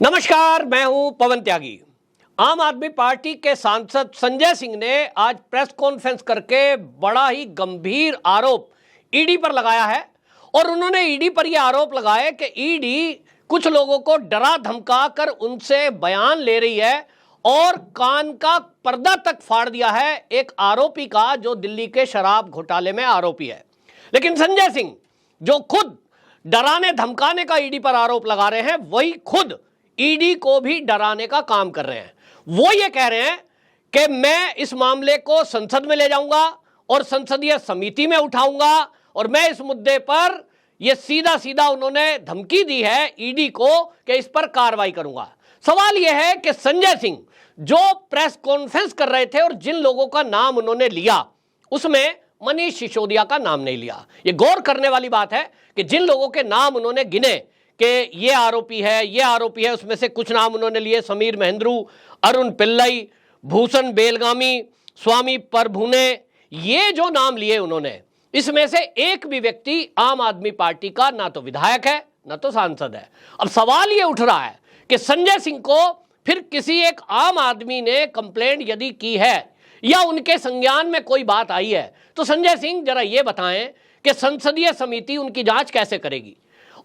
नमस्कार, मैं हूं पवन त्यागी। आम आदमी पार्टी के सांसद संजय सिंह ने आज प्रेस कॉन्फ्रेंस करके बड़ा ही गंभीर आरोप ईडी पर लगाया है और उन्होंने ईडी पर यह आरोप लगाया कि ईडी कुछ लोगों को डरा धमका कर उनसे बयान ले रही है और कान का पर्दा तक फाड़ दिया है एक आरोपी का जो दिल्ली के शराब घोटाले में आरोपी है। लेकिन संजय सिंह जो खुद डराने धमकाने का ईडी पर आरोप लगा रहे हैं, वही खुद ईडी को भी डराने का काम कर रहे हैं। वो ये कह रहे हैं कि मैं इस मामले को संसद में ले जाऊंगा और संसदीय समिति में उठाऊंगा और मैं इस मुद्दे पर ये सीधा सीधा उन्होंने धमकी दी है ईडी को कि इस पर कार्रवाई करूंगा। सवाल यह है कि संजय सिंह जो प्रेस कॉन्फ्रेंस कर रहे थे और जिन लोगों का नाम उन्होंने लिया उसमें मनीष सिसोदिया का नाम नहीं लिया। ये गौर करने वाली बात है कि जिन लोगों के नाम उन्होंने गिने कि ये आरोपी है, उसमें से कुछ नाम उन्होंने लिए समीर महेंद्रू, अरुण पिल्लई, भूषण बेलगामी, स्वामी प्रभुने, ये जो नाम लिए उन्होंने, इसमें से एक भी व्यक्ति आम आदमी पार्टी का ना तो विधायक है ना तो सांसद है। अब सवाल ये उठ रहा है कि संजय सिंह को फिर किसी एक आम आदमी ने कंप्लेंट यदि की है या उनके संज्ञान में कोई बात आई है तो संजय सिंह जरा ये बताएं कि संसदीय समिति उनकी जांच कैसे करेगी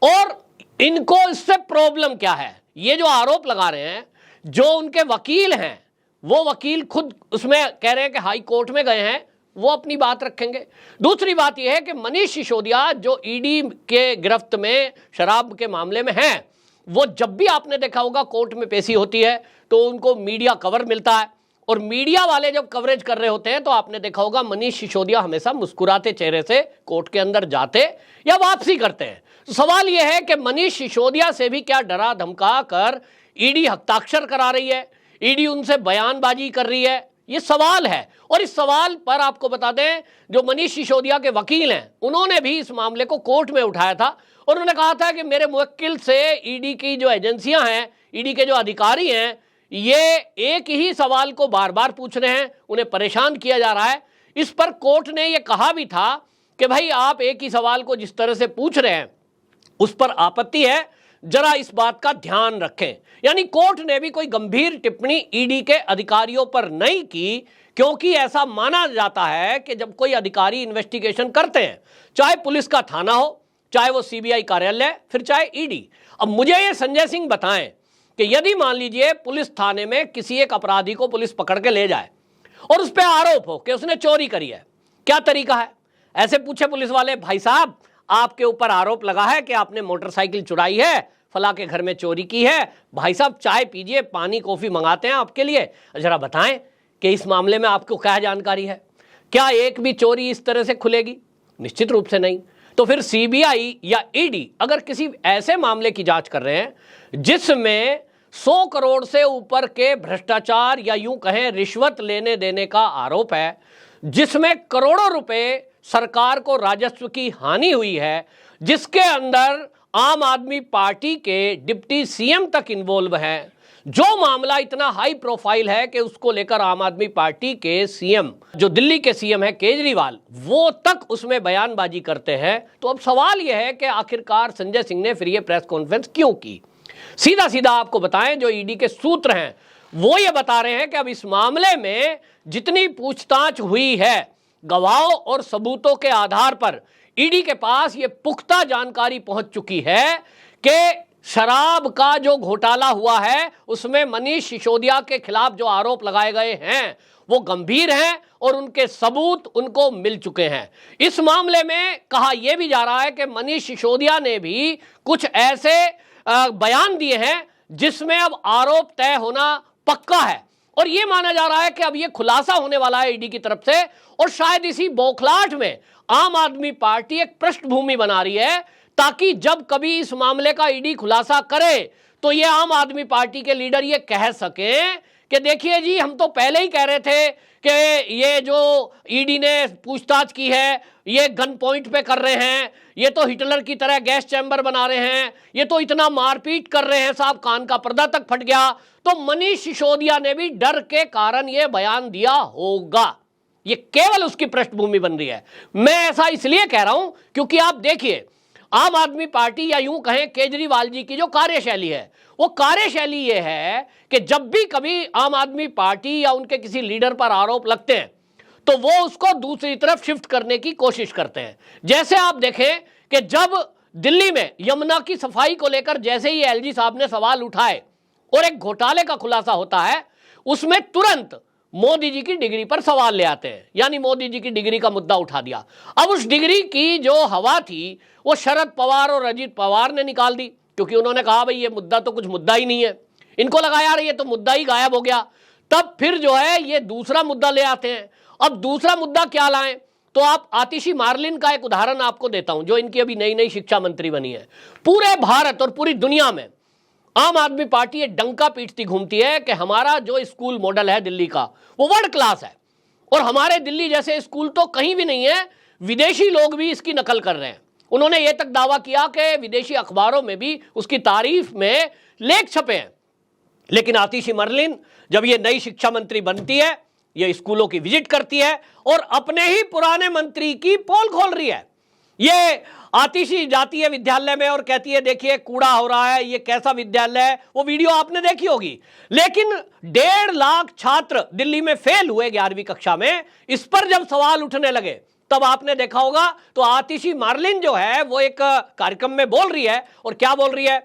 और इनको इससे प्रॉब्लम क्या है। ये जो आरोप लगा रहे हैं, जो उनके वकील हैं, वो वकील खुद उसमें कह रहे हैं कि हाई कोर्ट में गए हैं, वो अपनी बात रखेंगे। दूसरी बात यह है कि मनीष सिसोदिया जो ईडी के गिरफ्त में शराब के मामले में हैं, वो जब भी आपने देखा होगा कोर्ट में पेशी होती है तो उनको मीडिया कवर मिलता है और मीडिया वाले जब कवरेज कर रहे होते हैं तो आपने देखा होगा मनीष सिसोदिया हमेशा मुस्कुराते चेहरे से कोर्ट के अंदर जाते या वापसी करते हैं। तो सवाल यह है कि मनीष सिसोदिया से भी क्या डरा धमका कर ईडी हस्ताक्षर करा रही है, ईडी उनसे बयानबाजी कर रही है, ये सवाल है। और इस सवाल पर आपको बता दें जो मनीष सिसोदिया के वकील हैं उन्होंने भी इस मामले को कोर्ट में उठाया था और उन्होंने कहा था कि मेरे मुवक्किल से ईडी की जो एजेंसियां हैं, ईडी के जो अधिकारी हैं, ये एक ही सवाल को बार बार पूछ रहे हैं, उन्हें परेशान किया जा रहा है। इस पर कोर्ट ने यह कहा भी था कि भाई आप एक ही सवाल को जिस तरह से पूछ रहे हैं उस पर आपत्ति है, जरा इस बात का ध्यान रखें। यानी कोर्ट ने भी कोई गंभीर टिप्पणी ईडी के अधिकारियों पर नहीं की क्योंकि ऐसा माना जाता है कि जब कोई अधिकारी इन्वेस्टिगेशन करते हैं, चाहे पुलिस का थाना हो, चाहे वो सीबीआई कार्यालय, फिर चाहे ईडी। अब मुझे ये संजय सिंह बताएं कि यदि मान लीजिए पुलिस थाने में किसी एक अपराधी को पुलिस पकड़ के ले जाए और उस पर आरोप हो कि उसने चोरी करी है, क्या तरीका है? ऐसे पूछे पुलिस वाले, भाई साहब आपके ऊपर आरोप लगा है कि आपने मोटरसाइकिल चुराई है, फला के घर में चोरी की है, भाई साहब चाय पीजिए, पानी कॉफी मंगाते हैं आपके लिए, जरा बताएं कि इस मामले में आपको क्या जानकारी है? क्या एक भी चोरी इस तरह से खुलेगी? निश्चित रूप से नहीं। तो फिर सीबीआई या ईडी अगर किसी ऐसे मामले की जांच कर रहे हैं जिसमें 100 करोड़ से ऊपर के भ्रष्टाचार या यूं कहें रिश्वत लेने देने का आरोप है, जिसमें करोड़ों रुपए सरकार को राजस्व की हानि हुई है, जिसके अंदर आम आदमी पार्टी के डिप्टी सीएम तक इन्वॉल्व हैं, जो मामला इतना हाई प्रोफाइल है कि उसको लेकर आम आदमी पार्टी के सीएम जो दिल्ली के सीएम है केजरीवाल, वो तक उसमें बयानबाजी करते हैं। तो अब सवाल यह है कि आखिरकार संजय सिंह ने फिर ये प्रेस कॉन्फ्रेंस क्यों की? सीधा सीधा आपको बताएं, जो ईडी के सूत्र हैं वो ये बता रहे हैं कि अब इस मामले में जितनी पूछताछ हुई है, गवाहों और सबूतों के आधार पर ईडी के पास ये पुख्ता जानकारी पहुंच चुकी है कि शराब का जो घोटाला हुआ है उसमें मनीष सिसोदिया के खिलाफ जो आरोप लगाए गए हैं वो गंभीर हैं और उनके सबूत उनको मिल चुके हैं। इस मामले में कहा यह भी जा रहा है कि मनीष सिसोदिया ने भी कुछ ऐसे बयान दिए हैं जिसमें अब आरोप तय होना पक्का है और यह माना जा रहा है कि अब यह खुलासा होने वाला है ईडी की तरफ से और शायद इसी बौखलाहट में आम आदमी पार्टी एक पृष्ठभूमि बना रही है ताकि जब कभी इस मामले का ईडी खुलासा करे तो ये आम आदमी पार्टी के लीडर ये कह सकें कि देखिए जी, हम तो पहले ही कह रहे थे कि ये जो ईडी ने पूछताछ की है ये गन पॉइंट पे कर रहे हैं, ये तो हिटलर की तरह गैस चैम्बर बना रहे हैं, ये तो इतना मारपीट कर रहे हैं, साहब कान का पर्दा तक फट गया। तो मनीष सिसोदिया ने भी डर के कारण ये बयान दिया होगा। ये केवल उसकी पृष्ठभूमि बन रही है। मैं ऐसा इसलिए कह रहा हूं क्योंकि आप देखिए आम आदमी पार्टी या यूं कहें केजरीवाल जी की जो कार्यशैली है वो कार्यशैली ये है कि जब भी कभी आम आदमी पार्टी या उनके किसी लीडर पर आरोप लगते हैं तो वो उसको दूसरी तरफ शिफ्ट करने की कोशिश करते हैं। जैसे आप देखें कि जब दिल्ली में यमुना की सफाई को लेकर जैसे ही एलजी साहब ने सवाल उठाए और एक घोटाले का खुलासा होता है, उसमें तुरंत मोदी जी की डिग्री पर सवाल ले आते हैं, यानी मोदी जी की डिग्री का मुद्दा उठा दिया। अब उस डिग्री की जो हवा थी वो शरद पवार और अजीत पवार ने निकाल दी, क्योंकि उन्होंने कहा भाई ये मुद्दा तो कुछ मुद्दा ही नहीं है। इनको लगा यार ये तो मुद्दा ही गायब हो गया। तब फिर जो है ये दूसरा मुद्दा ले आते हैं। अब दूसरा मुद्दा क्या लाएं? तो आप आतिशी मार्लिन का एक उदाहरण आपको देता हूं, जो इनकी अभी नई नई शिक्षा मंत्री बनी है। पूरे भारत और पूरी दुनिया में आम आदमी पार्टी ये डंका पीटती घूमती है कि हमारा जो स्कूल मॉडल है दिल्ली का वो वर्ल्ड क्लास है, और हमारे दिल्ली जैसे स्कूल तो कहीं भी नहीं है, विदेशी लोग भी इसकी नकल कर रहे हैं। उन्होंने ये तक दावा किया कि विदेशी अखबारों में भी उसकी तारीफ में लेख छपे हैं। लेकिन आतिशी मर्लिन जब ये नई शिक्षा मंत्री बनती है, ये स्कूलों की विजिट करती है और अपने ही पुराने मंत्री की पोल खोल रही है। ये आतिशी जाती है विद्यालय में और कहती है देखिए कूड़ा हो रहा है, ये कैसा विद्यालय है। वो वीडियो आपने देखी होगी। लेकिन 1.5 लाख छात्र दिल्ली में फेल हुए 11वीं कक्षा में, इस पर जब सवाल उठने लगे तब आपने देखा होगा तो आतिशी मार्लिन जो है वो एक कार्यक्रम में बोल रही है, और क्या बोल रही है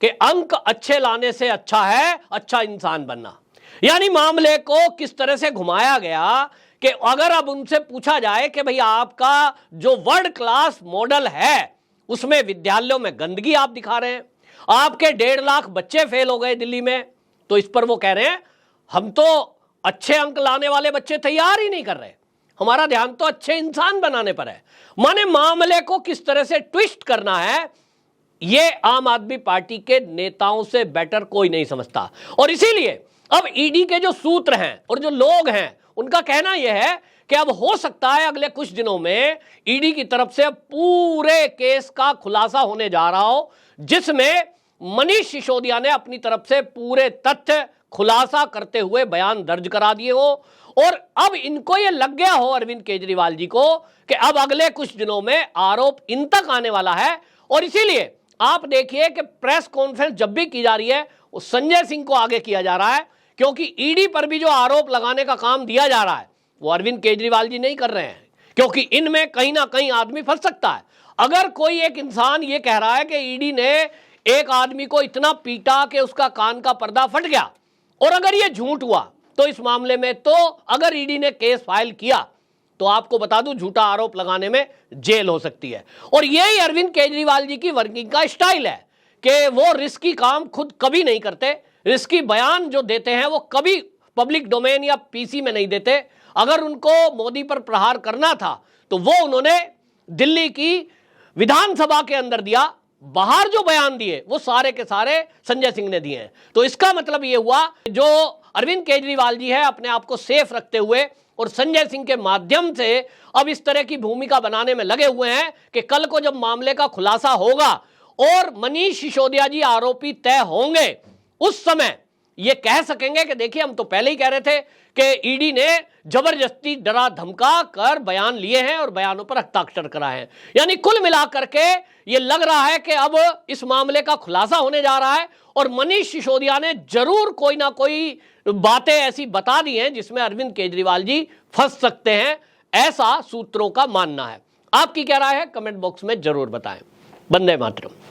कि अंक अच्छे लाने से अच्छा है अच्छा इंसान बनना। यानी मामले को किस तरह से घुमाया गया कि अगर अब उनसे पूछा जाए कि भाई आपका जो वर्ल्ड क्लास मॉडल है उसमें विद्यालयों में गंदगी आप दिखा रहे हैं, आपके 1.5 लाख बच्चे फेल हो गए दिल्ली में, तो इस पर वो कह रहे हैं हम तो अच्छे अंक लाने वाले बच्चे तैयार ही नहीं कर रहे, हमारा ध्यान तो अच्छे इंसान बनाने पर है। माने मामले को किस तरह से ट्विस्ट करना है ये आम आदमी पार्टी के नेताओं से बेटर कोई नहीं समझता। और इसीलिए अब ईडी के जो सूत्र हैं और जो लोग हैं उनका कहना यह है कि अब हो सकता है अगले कुछ दिनों में ईडी की तरफ से पूरे केस का खुलासा होने जा रहा हो, जिसमें मनीष सिसोदिया ने अपनी तरफ से पूरे तथ्य खुलासा करते हुए बयान दर्ज करा दिए हो। और अब इनको यह लग गया हो अरविंद केजरीवाल जी को कि अब अगले कुछ दिनों में आरोप इन तक आने वाला है। और इसीलिए आप देखिए कि प्रेस कॉन्फ्रेंस जब भी की जा रही है वो संजय सिंह को आगे किया जा रहा है, क्योंकि ईडी पर भी जो आरोप लगाने का काम दिया जा रहा है वो अरविंद केजरीवाल जी नहीं कर रहे हैं, क्योंकि इनमें कहीं ना कहीं आदमी फंस सकता है। अगर कोई एक इंसान ये कह रहा है कि ईडी ने एक आदमी को इतना पीटा कि उसका कान का पर्दा फट गया, और अगर ये झूठ हुआ तो इस मामले में तो अगर ईडी ने केस फाइल किया तो आपको बता दूं झूठा आरोप लगाने में जेल हो सकती है। और यही अरविंद केजरीवाल जी की वर्किंग का स्टाइल है कि वो रिस्की काम खुद कभी नहीं करते, रिस्की बयान जो देते हैं वो कभी पब्लिक डोमेन या पीसी में नहीं देते। अगर उनको मोदी पर प्रहार करना था तो वो उन्होंने दिल्ली की विधानसभा के अंदर दिया, बाहर जो बयान दिए वो सारे के सारे संजय सिंह ने दिए हैं। तो इसका मतलब ये हुआ जो अरविंद केजरीवाल जी है अपने आप को सेफ रखते हुए और संजय सिंह के माध्यम से अब इस तरह की भूमिका बनाने में लगे हुए हैं कि कल को जब मामले का खुलासा होगा और मनीष सिसोदिया जी आरोपी तय होंगे, उस समय ये कह सकेंगे कि देखिए हम तो पहले ही कह रहे थे कि ईडी ने जबरदस्ती डरा धमका कर बयान लिए हैं और बयानों पर हस्ताक्षर कराए हैं। यानी कुल मिलाकर के ये लग रहा है कि अब इस मामले का खुलासा होने जा रहा है और मनीष सिसोदिया ने जरूर कोई ना कोई बातें ऐसी बता दी हैं जिसमें अरविंद केजरीवाल जी फंस सकते हैं, ऐसा सूत्रों का मानना है। आपकी क्या राय है कमेंट बॉक्स में जरूर बताएं। वंदे मातरम।